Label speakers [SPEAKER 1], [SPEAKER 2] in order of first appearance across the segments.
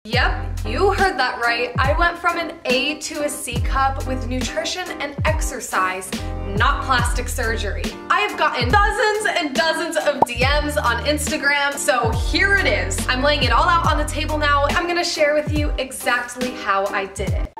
[SPEAKER 1] Yep, you heard that right. I went from an A to a C cup with nutrition and exercise, not plastic surgery. I have gotten dozens and dozens of DMs on Instagram, so here it is. I'm laying it all out on the table now. I'm gonna share with you exactly how I did it.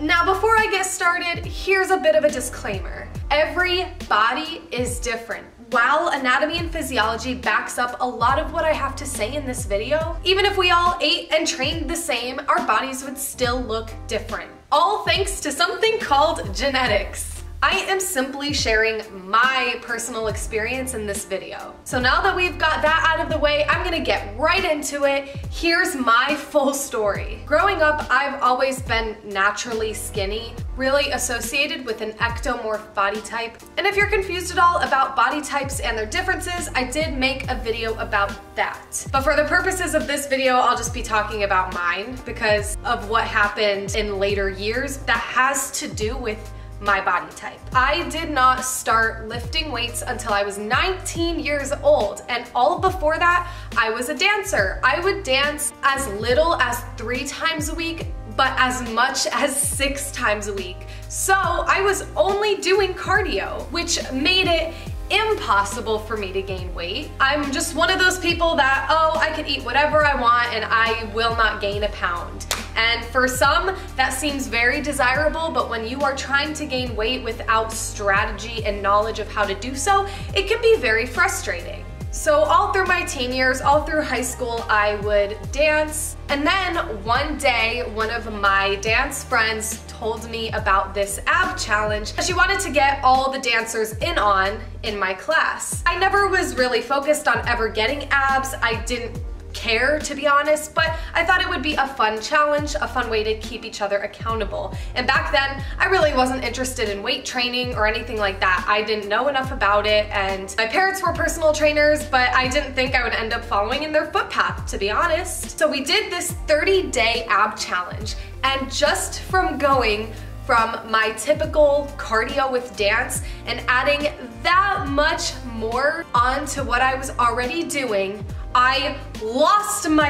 [SPEAKER 1] Now, before I get started, here's a bit of a disclaimer. Every body is different. While anatomy and physiology backs up a lot of what I have to say in this video, even if we all ate and trained the same, our bodies would still look different. All thanks to something called genetics. I am simply sharing my personal experience in this video. So now that we've got that out of the way, I'm gonna get right into it. Here's my full story. Growing up, I've always been naturally skinny, really associated with an ectomorph body type. And if you're confused at all about body types and their differences, I did make a video about that. But for the purposes of this video, I'll just be talking about mine because of what happened in later years that has to do with my body type. I did not start lifting weights until I was 19 years old, and all before that, I was a dancer. I would dance as little as 3 times a week, but as much as 6 times a week. So I was only doing cardio, which made it impossible for me to gain weight. I'm just one of those people that, oh, I can eat whatever I want and I will not gain a pound. And for some, that seems very desirable, but when you are trying to gain weight without strategy and knowledge of how to do so, it can be very frustrating. So all through my teen years, all through high school, I would dance. And then one day, one of my dance friends told me about this ab challenge she wanted to get all the dancers in my class. I never was really focused on ever getting abs. I didn't care, to be honest, but I thought it would be a fun challenge, a fun way to keep each other accountable. And back then, I really wasn't interested in weight training or anything like that. I didn't know enough about it, and my parents were personal trainers, but I didn't think I would end up following in their footpath, to be honest. So we did this 30-day ab challenge, and just from going from my typical cardio with dance and adding that much more onto what I was already doing, I lost my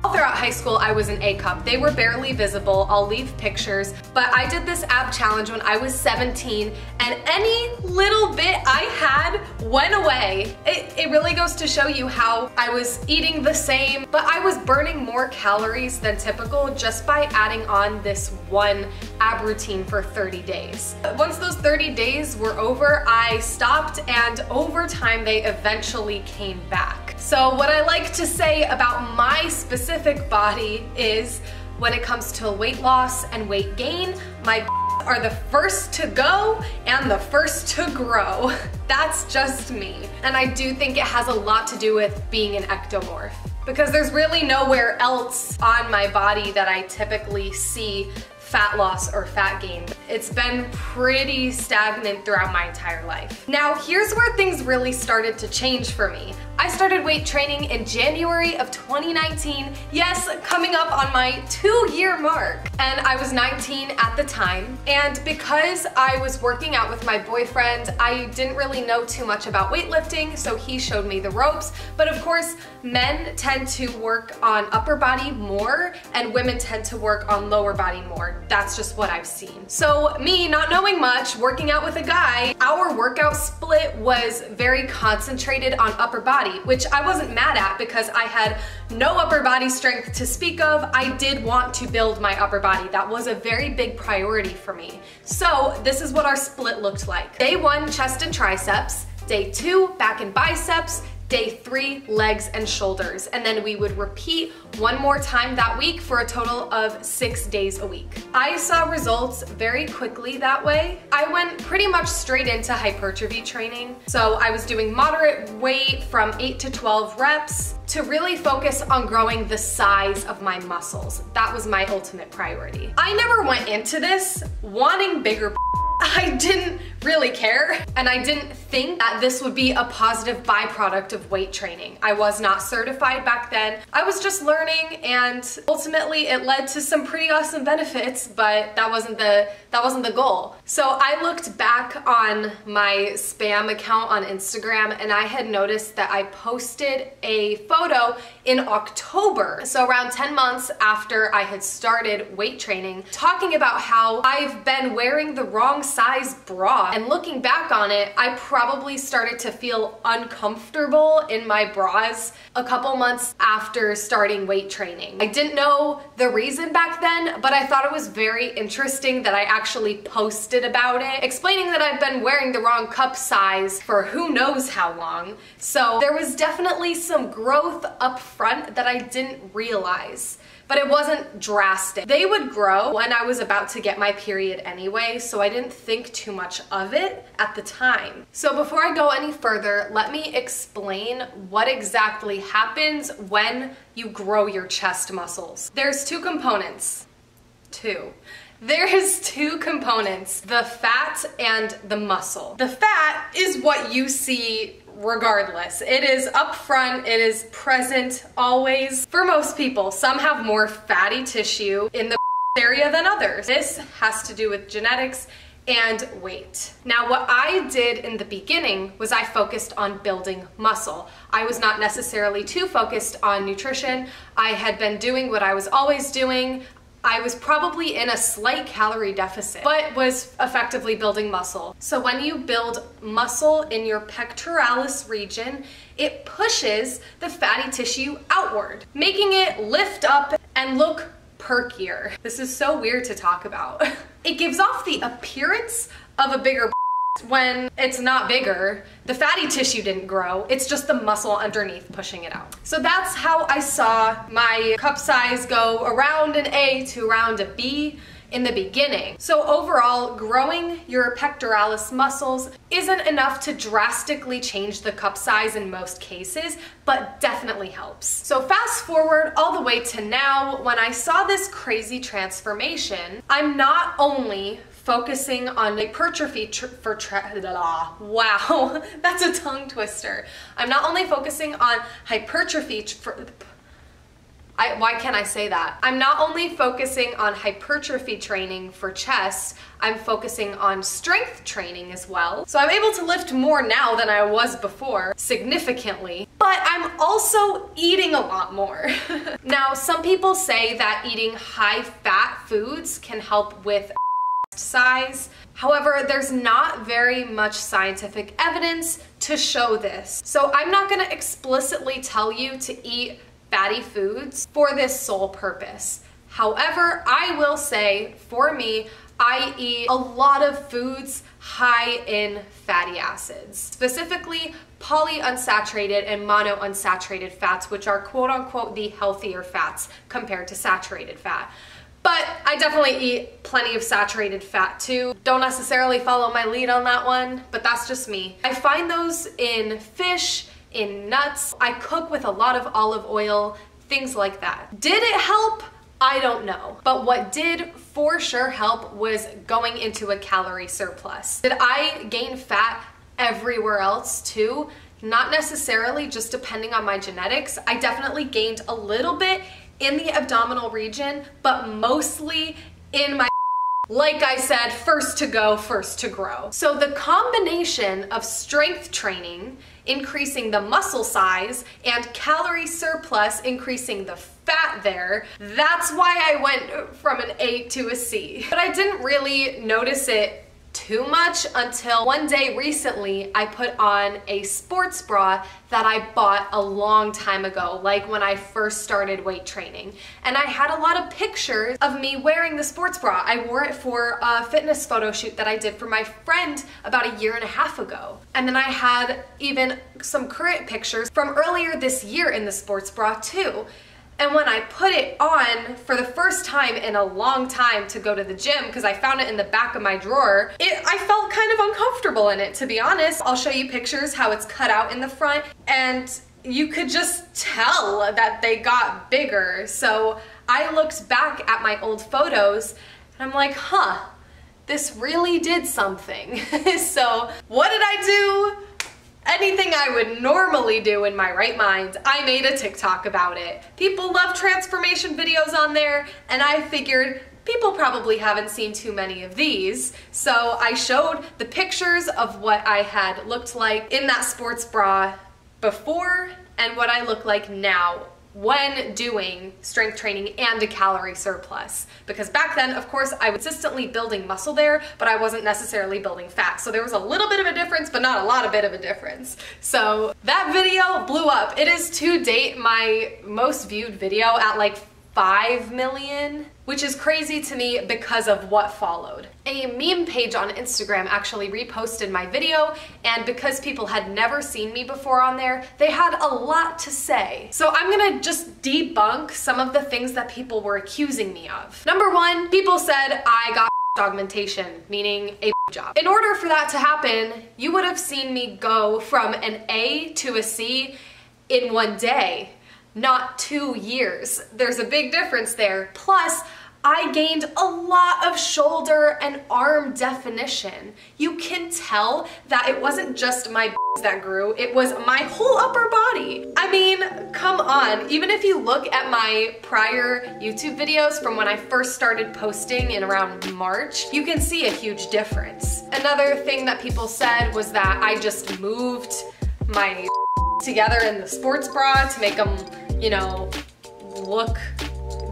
[SPEAKER 1] all throughout high school. I was an A cup. They were barely visible. I'll leave pictures, but I did this ab challenge when I was 17, and any little bit I had went away. It really goes to show you how I was eating the same, but I was burning more calories than typical just by adding on this one ab routine for 30 days. Once those 30 days were over, I stopped, and over time they eventually came back. So what I like to say about my specific body is when it comes to weight loss and weight gain, my are the first to go and the first to grow. That's just me. And I do think it has a lot to do with being an ectomorph, because there's really nowhere else on my body that I typically see fat loss or fat gain. It's been pretty stagnant throughout my entire life. Now, here's where things really started to change for me. I started weight training in January of 2019. Yes, coming up on my 2-year mark. And I was 19 at the time. And because I was working out with my boyfriend, I didn't really know too much about weightlifting, so he showed me the ropes. But of course, men tend to work on upper body more, and women tend to work on lower body more. That's just what I've seen. So me, not knowing much, working out with a guy, our workout split was very concentrated on upper body, which I wasn't mad at because I had no upper body strength to speak of. I did want to build my upper body. That was a very big priority for me. So this is what our split looked like. Day 1, chest and triceps. Day 2, back and biceps. Day 3, legs and shoulders. And then we would repeat one more time that week for a total of 6 days a week. I saw results very quickly that way. I went pretty much straight into hypertrophy training. So I was doing moderate weight from 8 to 12 reps to really focus on growing the size of my muscles. That was my ultimate priority. I never went into this wanting bigger. I didn't really care. And I didn't think that this would be a positive byproduct of weight training. I was not certified back then. I was just learning, and ultimately it led to some pretty awesome benefits, but that wasn't the goal. So I looked back on my spam account on Instagram, and I had noticed that I posted a photo in October, so around 10 months after I had started weight training, talking about how I've been wearing the wrong size bra. And looking back on it, I probably started to feel uncomfortable in my bras a couple months after starting weight training. I didn't know the reason back then, but I thought it was very interesting that I actually posted about it, explaining that I've been wearing the wrong cup size for who knows how long. So there was definitely some growth up front that I didn't realize, but it wasn't drastic. They would grow when I was about to get my period anyway, so I didn't think too much of it at the time. So before I go any further, let me explain what exactly happens when you grow your chest muscles. There's two components. There is two components, the fat and the muscle. The fat is what you see regardless. It is up front, it is present always for most people. Some have more fatty tissue in the area than others. This has to do with genetics and weight. Now, what I did in the beginning was I focused on building muscle. I was not necessarily too focused on nutrition. I had been doing what I was always doing. I was probably in a slight calorie deficit, but was effectively building muscle. So when you build muscle in your pectoralis region, it pushes the fatty tissue outward, making it lift up and look perkier. This is so weird to talk about. It gives off the appearance of a bigger when it's not bigger. The fatty tissue didn't grow, it's just the muscle underneath pushing it out. So that's how I saw my cup size go around an A to around a B in the beginning. So overall, growing your pectoralis muscles isn't enough to drastically change the cup size in most cases, but definitely helps. So fast forward all the way to now, when I saw this crazy transformation, I'm not only focusing on hypertrophy wow, that's a tongue twister. I'm not only focusing on hypertrophy why can't I say that? I'm not only focusing on hypertrophy training for chest, I'm focusing on strength training as well. So I'm able to lift more now than I was before, significantly, but I'm also eating a lot more. Now, some people say that eating high-fat foods can help with size. However, there's not very much scientific evidence to show this. So I'm not going to explicitly tell you to eat fatty foods for this sole purpose. However, I will say, for me, I eat a lot of foods high in fatty acids, specifically polyunsaturated and monounsaturated fats, which are quote unquote the healthier fats compared to saturated fat. But I definitely eat plenty of saturated fat too. Don't necessarily follow my lead on that one, but that's just me. I find those in fish, in nuts. I cook with a lot of olive oil, things like that. Did it help? I don't know. But what did for sure help was going into a calorie surplus. Did I gain fat everywhere else too? Not necessarily, just depending on my genetics. I definitely gained a little bit in the abdominal region, but mostly in my, like I said, first to go, first to grow. So the combination of strength training, increasing the muscle size, and calorie surplus, increasing the fat there, that's why I went from an A to a C. But I didn't really notice it too much until one day recently I put on a sports bra that I bought a long time ago, like when I first started weight training. And I had a lot of pictures of me wearing the sports bra. I wore it for a fitness photo shoot that I did for my friend about 1.5 years ago. And then I had even some current pictures from earlier this year in the sports bra too. And when I put it on for the first time in a long time to go to the gym, because I found it in the back of my drawer, I felt kind of uncomfortable in it, to be honest. I'll show you pictures how it's cut out in the front, and you could just tell that they got bigger. So I looked back at my old photos and I'm like, huh, this really did something. So what did I do? Anything I would normally do in my right mind, I made a TikTok about it. People love transformation videos on there, and I figured people probably haven't seen too many of these, so I showed the pictures of what I had looked like in that sports bra before and what I look like now when doing strength training and a calorie surplus. Because back then, of course, I was consistently building muscle there, but I wasn't necessarily building fat. So there was a little bit of a difference, but not a lot of bit of a difference. So that video blew up. It is to date my most viewed video at like 5 million, which is crazy to me because of what followed. A meme page on Instagram actually reposted my video, and because people had never seen me before on there, they had a lot to say. So I'm gonna just debunk some of the things that people were accusing me of. Number one, people said I got augmentation, meaning a job. In order for that to happen, you would have seen me go from an A to a C in one day, not 2 years. There's a big difference there. Plus, I gained a lot of shoulder and arm definition. You can tell that it wasn't just my that grew, it was my whole upper body. I mean, come on. Even if you look at my prior YouTube videos from when I first started posting in around March, you can see a huge difference. Another thing that people said was that I just moved my together in the sports bra to make them, you know, look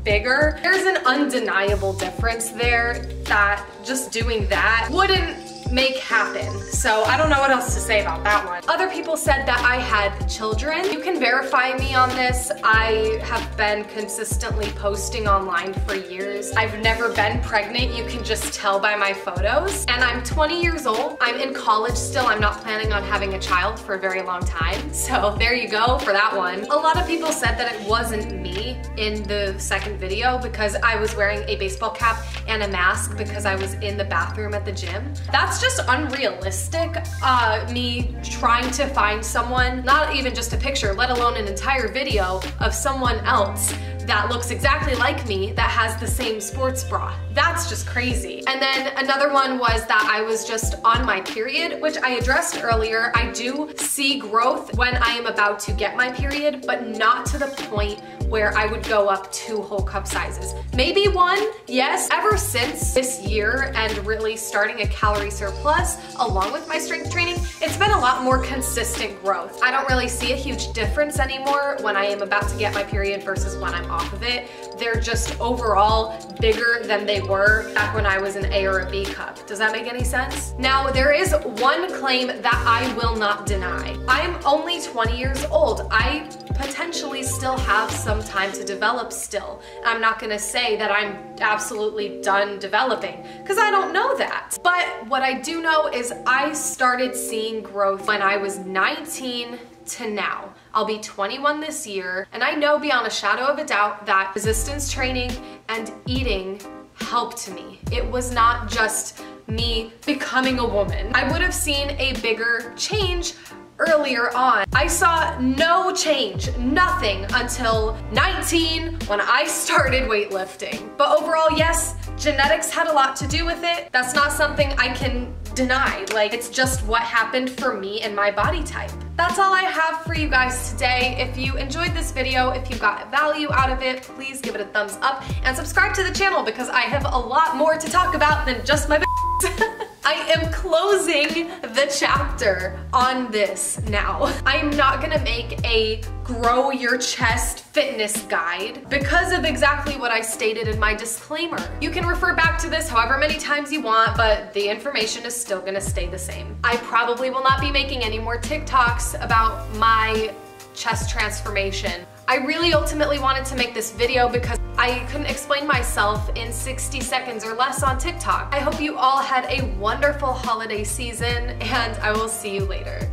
[SPEAKER 1] bigger. There's an undeniable difference there that just doing that wouldn't make happen. So I don't know what else to say about that one. Other people said that I had children. You can verify me on this. I have been consistently posting online for years. I've never been pregnant. You can just tell by my photos. And I'm 20 years old. I'm in college still. I'm not planning on having a child for a very long time. So there you go for that one. A lot of people said that it wasn't me in the second video because I was wearing a baseball cap and a mask because I was in the bathroom at the gym. That's just unrealistic. Me trying to find someone, not even just a picture, let alone an entire video of someone else that looks exactly like me that has the same sports bra. That's just crazy. And then another one was that I was just on my period, which I addressed earlier. I do see growth when I am about to get my period, but not to the point where I would go up 2 whole cup sizes. Maybe 1, yes. Ever since this year and really starting a calorie surplus along with my strength training, it's been a lot more consistent growth. I don't really see a huge difference anymore when I am about to get my period versus when I'm off of it. They're just overall bigger than they were back when I was an A or a B cup. Does that make any sense? Now, there is one claim that I will not deny. I'm only 20 years old. I potentially still have some time to develop still. I'm not gonna say that I'm absolutely done developing because I don't know that. But what I do know is I started seeing growth when I was 19 to now. I'll be 21 this year, and I know beyond a shadow of a doubt that resistance training and eating helped me. It was not just me becoming a woman. I would have seen a bigger change earlier on. I saw no change, nothing, until 19 when I started weightlifting. But overall, yes, genetics had a lot to do with it. That's not something I can deny. Like, it's just what happened for me and my body type. That's all I have for you guys today. If you enjoyed this video, if you got value out of it, please give it a thumbs up and subscribe to the channel because I have a lot more to talk about than just my I am closing the chapter on this now. I'm not gonna make a grow your chest fitness guide because of exactly what I stated in my disclaimer. You can refer back to this however many times you want, but the information is still gonna stay the same. I probably will not be making any more TikToks about my chest transformation. I really ultimately wanted to make this video because I couldn't explain myself in 60 seconds or less on TikTok. I hope you all had a wonderful holiday season, and I will see you later.